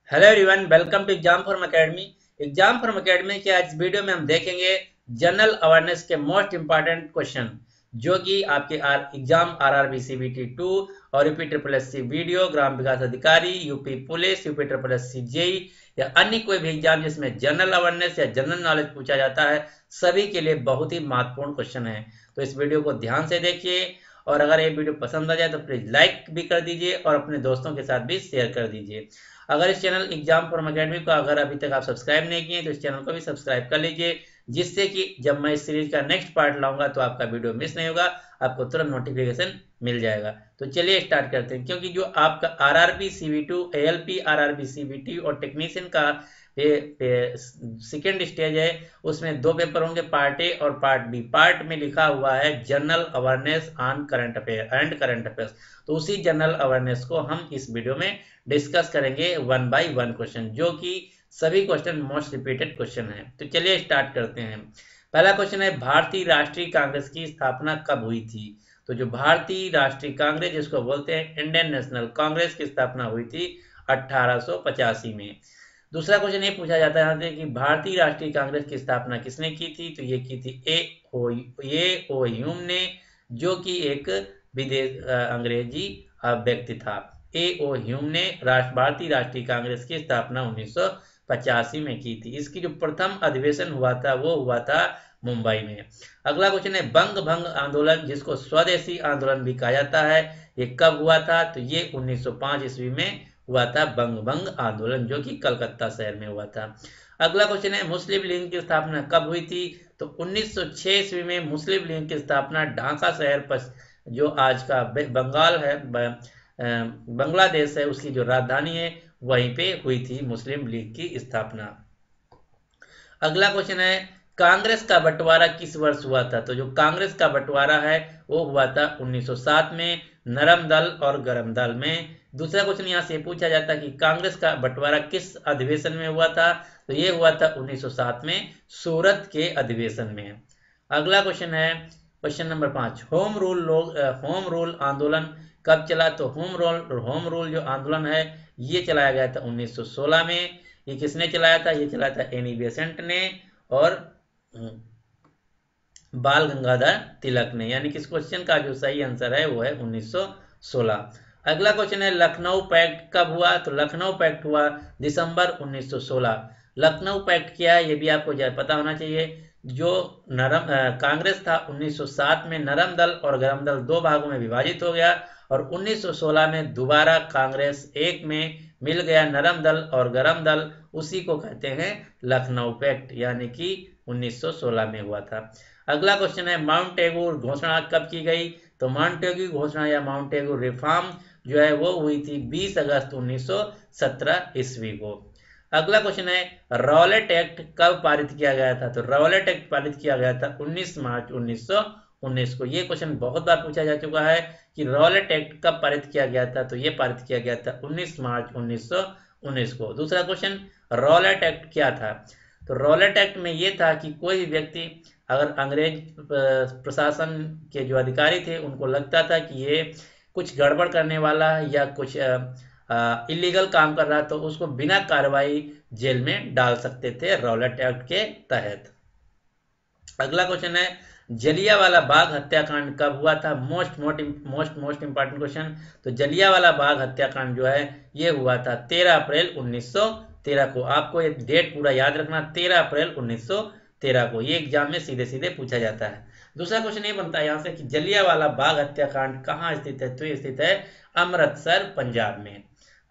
Hello everyone, welcome to exam form academy. Exam form academy के आज video में हम देखेंगे जनरल अवेयरनेस के मोस्ट इंपॉर्टेंट क्वेश्चन जो कि आपके एग्जाम आरआरबी सीबीटी 2 और UP triple S C VDO, ग्राम विकास अधिकारी, UP police, UP triple S C JE या अन्य कोई भी एग्जाम जिसमें जनरल अवेयरनेस या जनरल नॉलेज पूछा जाता है, सभी के लिए बहुत ही महत्वपूर्ण क्वेश्चन है। तो इस वीडियो को ध्यान से देखिए और अगर ये वीडियो पसंद आ जाए तो प्लीज लाइक भी कर दीजिए और अपने दोस्तों के साथ भी शेयर कर दीजिए। अगर इस चैनल एग्जाम फॉर्म एकेडमी को अगर अभी तक आप सब्सक्राइब नहीं किए तो इस चैनल को भी सब्सक्राइब कर लीजिए, जिससे कि जब मैं इस सीरीज का नेक्स्ट पार्ट लाऊंगा तो आपका वीडियो मिस नहीं होगा, आपको तुरंत नोटिफिकेशन मिल जाएगा। तो चलिए स्टार्ट करते हैं, क्योंकि जो आपका आरआरबी सीबी2, एएलपी, आरआरबी सीबीटी और टेक्नीशियन का सेकेंड स्टेज है, उसमें दो पेपर होंगे, पार्ट ए और पार्ट बी। पार्ट में लिखा हुआ है general awareness on current affair and current affairs. तो उसी जनरल अवेयरनेस को हम इस वीडियो में डिस्कस करेंगे वन बाय वन क्वेश्चन, जो कि सभी क्वेश्चन मोस्ट रिपीटेड क्वेश्चन है। तो चलिए स्टार्ट करते हैं। पहला क्वेश्चन है, भारतीय राष्ट्रीय कांग्रेस की स्थापना कब हुई थी? तो जो भारतीय राष्ट्रीय कांग्रेस जिसको बोलते हैं इंडियन नेशनल कांग्रेस की स्थापना हुई थी 1885 में। दूसरा क्वेश्चन ये पूछा जाता है यहाँ से कि भारतीय राष्ट्रीय कांग्रेस की स्थापना किसने की थी? तो ये की थी ए ओ ह्यूम ने, जो कि एक अंग्रेजी व्यक्ति था। ए ओ ह्यूम ने भारतीय राष्ट्रीय कांग्रेस की स्थापना 1985 में की थी। इसकी जो प्रथम अधिवेशन हुआ था वो हुआ था मुंबई में। अगला क्वेश्चन है, बंग भंग आंदोलन जिसको स्वदेशी आंदोलन भी कहा जाता है, ये कब हुआ था? तो ये 1905 ईस्वी में हुआ था बंग भंग आंदोलन, जो कि कलकत्ता शहर में हुआ था। अगला क्वेश्चन है, मुस्लिम लीग की स्थापना कब हुई थी? तो 1906 ईस्वी में मुस्लिम लीग की स्थापना ढाका शहर पर, जो आज का बंगाल है, बांग्लादेश है, उसकी जो राजधानी है वहीं पे हुई थी मुस्लिम लीग की स्थापना। अगला क्वेश्चन है, कांग्रेस का बंटवारा किस वर्ष हुआ था? तो जो कांग्रेस का बंटवारा है वो हुआ था 1907 में, नरम दल और गरम दल में। दूसरा क्वेश्चन यहाँ से पूछा जाता है कि कांग्रेस का बंटवारा किस अधिवेशन में हुआ था? तो ये हुआ था 1907 में, सूरत के अधिवेशन में। अगला क्वेश्चन है, क्वेश्चन नंबर 5, होम रूल आंदोलन कब चला? तो होम रूल जो आंदोलन है ये चलाया गया था 1916 में। ये किसने चलाया था? ये चलाया था एनी बेसेंट ने और बाल गंगाधर तिलक ने। यानी कि इस क्वेश्चन का जो सही आंसर है वो है 1916। अगला क्वेश्चन है, लखनऊ पैक्ट कब हुआ? तो लखनऊ पैक्ट हुआ दिसंबर 1916। लखनऊ पैक्ट क्या है ये भी आपको पता होना चाहिए। जो कांग्रेस था 1907 में नरम दल और गरम दल दो भागों में विभाजित हो गया और 1916 में दोबारा कांग्रेस एक में मिल गया, नरम दल और गरम दल, उसी को कहते हैं लखनऊ पैक्ट, यानी कि 1916 में हुआ था। अगला क्वेश्चन है, माउंट एगू घोषणा कब की गई? तो माउंट एगू घोषणा या माउंट एगू रिफॉर्म जो है वो हुई थी 20 अगस्त 1917 ईस्वी को। अगला क्वेश्चन है, रॉलेट एक्ट कब पारित किया गया था? तो रॉलेट एक्ट पारित किया गया था 19 मार्च 1919 को। ये क्वेश्चन बहुत बार पूछा जा चुका है कि रॉलेट एक्ट कब पारित किया गया था? तो ये पारित किया गया था 19 मार्च 1919 को। दूसरा क्वेश्चन, रॉलेट एक्ट क्या था? तो रॉलेट एक्ट में ये था कि कोई भी व्यक्ति अगर अंग्रेज प्रशासन के जो अधिकारी थे उनको लगता था कि ये कुछ गड़बड़ करने वाला है या कुछ इलीगल काम कर रहा तो उसको बिना कार्रवाई जेल में डाल सकते थे रॉलेट एक्ट के तहत। अगला क्वेश्चन है, जलियांवाला बाग हत्याकांड कब हुआ था? Most important question. तो जलियांवाला बाग हत्याकांड जो है ये हुआ था 13 अप्रैल 1913 को। आपको ये डेट पूरा याद रखना, 13 अप्रैल 1913 को। ये एग्जाम में सीधे सीधे पूछा जाता है। दूसरा क्वेश्चन ये बनता है यहाँ से कि जलियांवाला बाग हत्याकांड कहाँ स्थित है? तो ये स्थित है अमृतसर, पंजाब में।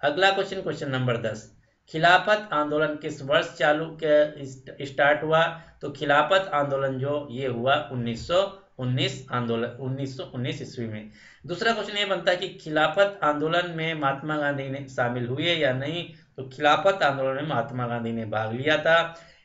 अगला क्वेश्चन, क्वेश्चन नंबर 10, खिलाफत आंदोलन किस वर्ष स्टार्ट हुआ? तो खिलाफत आंदोलन जो ये हुआ 1919 आंदोलन 1919 ईस्वी में। दूसरा क्वेश्चन ये बनता है कि खिलाफत आंदोलन में महात्मा गांधी ने शामिल हुए या नहीं? तो खिलाफत आंदोलन में महात्मा गांधी ने भाग लिया था।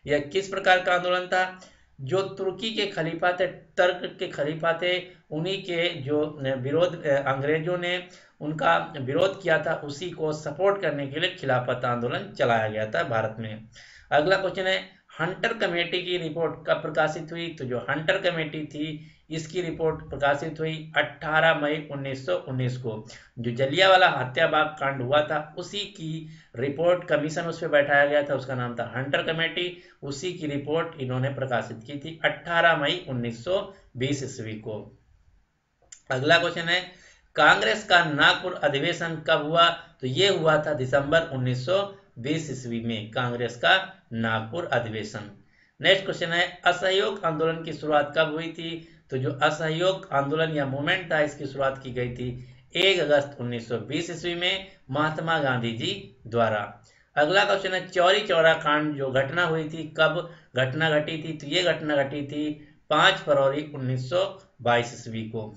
यह किस प्रकार का आंदोलन था? जो तुर्की के खलीफा थे, तर्क के खलीफा थे, उन्हीं के जो विरोध अंग्रेजों ने उनका विरोध किया था, उसी को सपोर्ट करने के लिए खिलाफत आंदोलन चलाया गया था भारत में। अगला क्वेश्चन है, हंटर कमेटी की रिपोर्ट कब प्रकाशित हुई? तो जो हंटर कमेटी थी इसकी रिपोर्ट प्रकाशित हुई 18 मई 1919 को। जो जलियांवाला हत्याबाग कांड हुआ था उसी की रिपोर्ट कमीशन उस पर बैठाया गया था, उसका नाम था हंटर कमेटी। उसी की रिपोर्ट इन्होंने प्रकाशित की थी 18 मई 1920 ईस्वी को। अगला क्वेश्चन है कांग्रेस का नागपुर अधिवेशन कब हुआ? तो ये हुआ था दिसंबर 1920 ईस्वी में कांग्रेस का नागपुर अधिवेशन। नेक्स्ट क्वेश्चन है असहयोग आंदोलन की शुरुआत कब हुई थी? तो जो असहयोग आंदोलन या मूवमेंट था इसकी शुरुआत की गई थी 1 अगस्त 1920 ईस्वी में महात्मा गांधी जी द्वारा। अगला क्वेश्चन है चौरी चौरा कांड जो घटना हुई थी कब घटना घटी थी? तो ये घटना घटी थी 5 फरवरी 1922 ईस्वी को।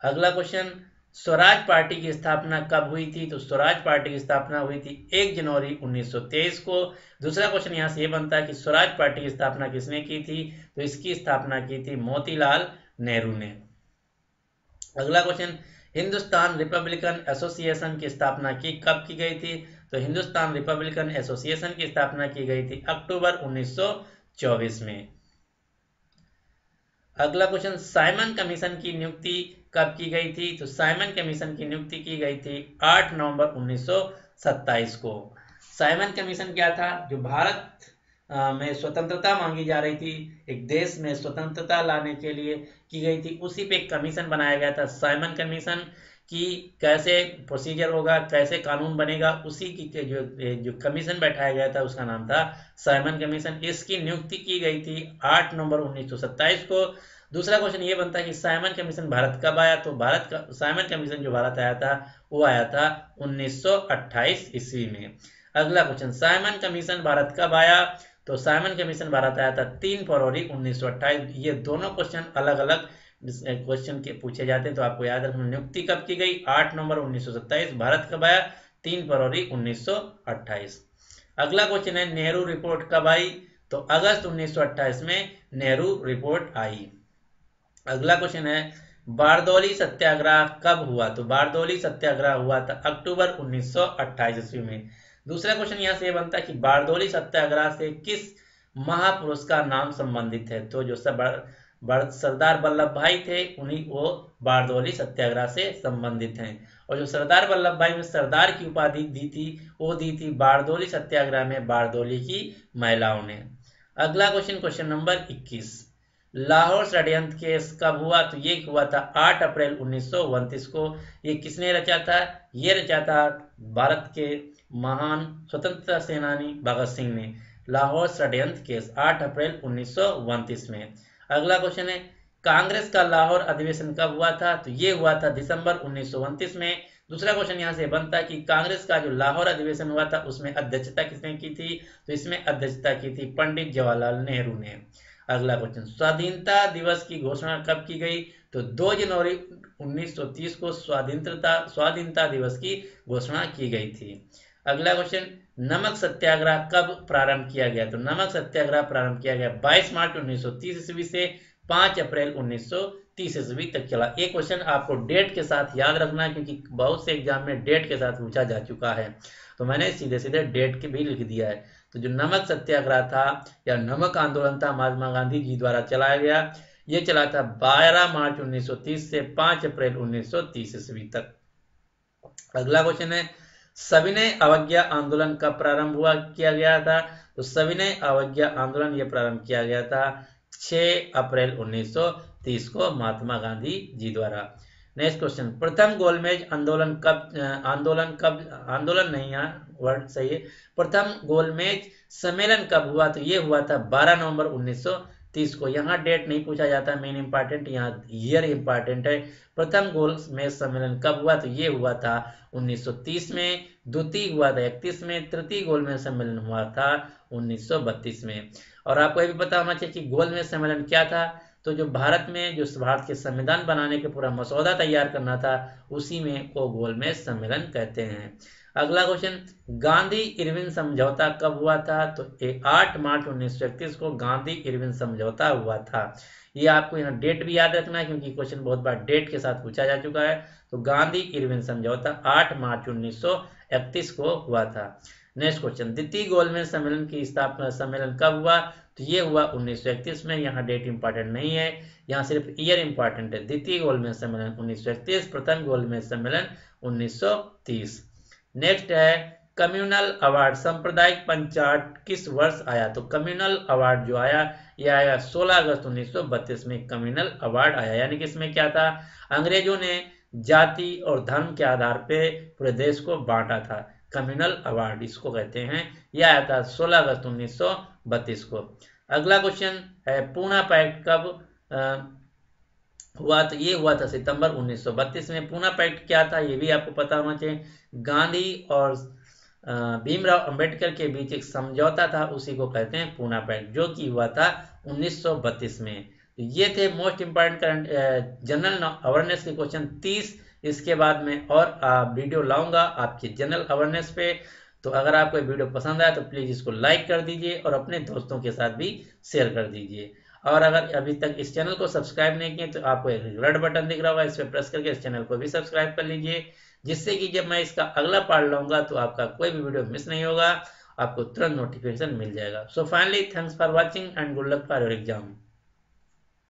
अगला क्वेश्चन स्वराज पार्टी की स्थापना कब हुई थी? तो स्वराज पार्टी की स्थापना हुई थी 1 जनवरी 1923 को। दूसरा क्वेश्चन यहां से ये बनता है कि स्वराज पार्टी की स्थापना किसने की थी? तो इसकी स्थापना की थी मोतीलाल नेहरू ने। अगला क्वेश्चन हिंदुस्तान रिपब्लिकन एसोसिएशन की स्थापना कब की गई थी? तो हिंदुस्तान रिपब्लिकन एसोसिएशन की स्थापना की गई थी अक्टूबर 1924 में। अगला क्वेश्चन साइमन कमीशन की नियुक्ति कब की गई थी? तो साइमन कमीशन की नियुक्ति की गई थी 8 नवंबर 1927 को। साइमन कमीशन क्या था? जो भारत में स्वतंत्रता मांगी जा रही थी, एक देश में स्वतंत्रता लाने के लिए की गई थी, उसी पे एक कमीशन बनाया गया था साइमन कमीशन कि कैसे प्रोसीजर होगा, कैसे कानून बनेगा, उसी की जो कमीशन बैठाया गया था उसका नाम था साइमन कमीशन। इसकी नियुक्ति की गई थी 8 नवंबर 1927 को। दूसरा क्वेश्चन ये बनता है कि साइमन कमीशन भारत कब आया? तो भारत का साइमन कमीशन जो भारत आया था वो आया था 1928 ईस्वी में। अगला क्वेश्चन साइमन कमीशन भारत कब आया? तो साइमन कमीशन भारत आया था 3 फरवरी 1928। ये दोनों क्वेश्चन अलग अलग क्वेश्चन के पूछे जाते हैं, तो आपको याद रखना। नियुक्ति कब की गई? 8 नवंबर 1927। भारत कब आया? 3 फरवरी 1928। अगला क्वेश्चन है नेहरू रिपोर्ट कब आई? तो अगस्त 1928 में नेहरू रिपोर्ट आई। अगला क्वेश्चन है बारदौली सत्याग्रह कब हुआ? तो बारदौली सत्याग्रह हुआ था अक्टूबर 1928 ईस्वी में। दूसरा क्वेश्चन यहां से ये बनता है कि बारदौली सत्याग्रह से किस महापुरुष का नाम संबंधित है? तो जो सरदार वल्लभ भाई थे उन्हीं वो बारदौली सत्याग्रह से संबंधित हैं। और जो सरदार वल्लभ भाई में सरदार की उपाधि दी थी वो दी थी बारदौली सत्याग्रह में बारदौली की महिलाओं ने। अगला क्वेश्चन नंबर 21 लाहौर षड्यंत्र केस कब हुआ? तो ये हुआ था 8 अप्रैल 1929 को। ये किसने रचा था? ये रचा था भारत के महान स्वतंत्रता सेनानी भगत सिंह ने। लाहौर षड्यंत्र केस 8 अप्रैल 1929 में। अगला क्वेश्चन है कांग्रेस का लाहौर अधिवेशन कब हुआ था? तो ये हुआ था दिसंबर 1929 में। दूसरा क्वेश्चन यहां से बनता है कि कांग्रेस का जो लाहौर अधिवेशन हुआ था उसमें अध्यक्षता किसने की थी? तो इसमें अध्यक्षता की थी पंडित जवाहरलाल नेहरू ने। अगला क्वेश्चन स्वाधीनता दिवस की घोषणा कब की गई? तो 2 जनवरी 1930 को स्वाधीनता दिवस की घोषणा की गई थी। अगला क्वेश्चन नमक सत्याग्रह कब प्रारंभ किया गया? तो नमक सत्याग्रह प्रारंभ किया गया 22 मार्च 1930 ईस्वी से 5 अप्रैल 1930 ईस्वी तक चला। एक क्वेश्चन आपको डेट के साथ याद रखना है क्योंकि बहुत से एग्जाम में डेट के साथ पूछा जा चुका है, तो मैंने सीधे सीधे डेट के भी लिख दिया है। तो जो नमक सत्याग्रह था या नमक आंदोलन था महात्मा गांधी जी द्वारा चलाया गया, ये चला था 12 मार्च 1930 से 5 अप्रैल 1930 ईस्वी तक। अगला क्वेश्चन है सविनय अवज्ञा आंदोलन कब प्रारंभ किया गया था? तो सविनय अवज्ञा आंदोलन ये प्रारंभ किया गया था 6 अप्रैल 1930 को महात्मा गांधी जी द्वारा। नेक्स्ट क्वेश्चन प्रथम गोलमेज आंदोलन नहीं, यहाँ वर्ड सही है। प्रथम गोलमेज सम्मेलन कब हुआ? तो ये हुआ था 12 नवंबर 1930 को। यहाँ डेट नहीं पूछा जाता, मेन इंपॉर्टेंट यहाँ ईयर इंपॉर्टेंट है। प्रथम गोलमेज सम्मेलन कब हुआ? तो ये हुआ था 1930 में। द्वितीय हुआ था 31 में। तृतीय गोलमेज सम्मेलन हुआ था 1932 में। और आपको ये भी पता होना चाहिए कि गोलमेज सम्मेलन क्या था। तो जो भारत में जो भारत के संविधान बनाने के पूरा मसौदा तैयार करना था उसी में को गोलमेज सम्मेलन कहते हैं। अगला क्वेश्चन, गांधी इरविन समझौता कब हुआ था? तो 8 मार्च 1931 को गांधी इरविन समझौता हुआ था। ये आपको यहाँ डेट भी याद रखना है क्योंकि क्वेश्चन बहुत बार डेट के साथ पूछा जा चुका है। तो गांधी इरविन समझौता 8 मार्च 1931 को हुआ था। नेक्स्ट क्वेश्चन, द्वितीय गोलमेज सम्मेलन की स्थापना सम्मेलन कब हुआ? तो ये हुआ 1931 में। यहाँ डेट इंपॉर्टेंट नहीं है, यहाँ सिर्फ ईयर इंपॉर्टेंट है। द्वितीय गोलमेज सम्मेलन 1931, प्रथम गोलमेज सम्मेलन 1930। नेक्स्ट है कम्युनल अवार्ड, सांप्रदायिक पंचाट किस वर्ष आया? तो कम्युनल अवार्ड जो आया ये आया 16 अगस्त 1932 में कम्युनल अवार्ड आया। यानी कि इसमें क्या था, अंग्रेजों ने जाति और धर्म के आधार पे पूरे देश को बांटा था। कम्युनल अवार्ड इसको कहते हैं। यह आया था 16 अगस्त 1932 को। अगला क्वेश्चन है पूना पैक्ट कब हुआ? तो ये हुआ था सितंबर 1932 में। पूना पैक्ट क्या था ये भी आपको पता होना चाहिए। गांधी और भीमराव अंबेडकर के बीच एक समझौता था, उसी को कहते हैं पूना पैक्ट, जो कि हुआ था 1932 में। तो ये थे most important current general awareness के क्वेश्चन 30। इसके बाद में और वीडियो लाऊंगा आपके जनरल अवेयरनेस पे। तो अगर आपको ये वीडियो पसंद आया तो प्लीज इसको लाइक कर दीजिए और अपने दोस्तों के साथ भी शेयर कर दीजिए। और अगर अभी तक इस चैनल को सब्सक्राइब नहीं किए तो आपको एक रेड बटन दिख रहा होगा, इस पर प्रेस करके इस चैनल को भी सब्सक्राइब कर लीजिए, जिससे कि जब मैं इसका अगला पार्ट लाऊंगा तो आपका कोई भी वीडियो मिस नहीं होगा, आपको तुरंत नोटिफिकेशन मिल जाएगा। So finally thanks for watching and good luck for your exam.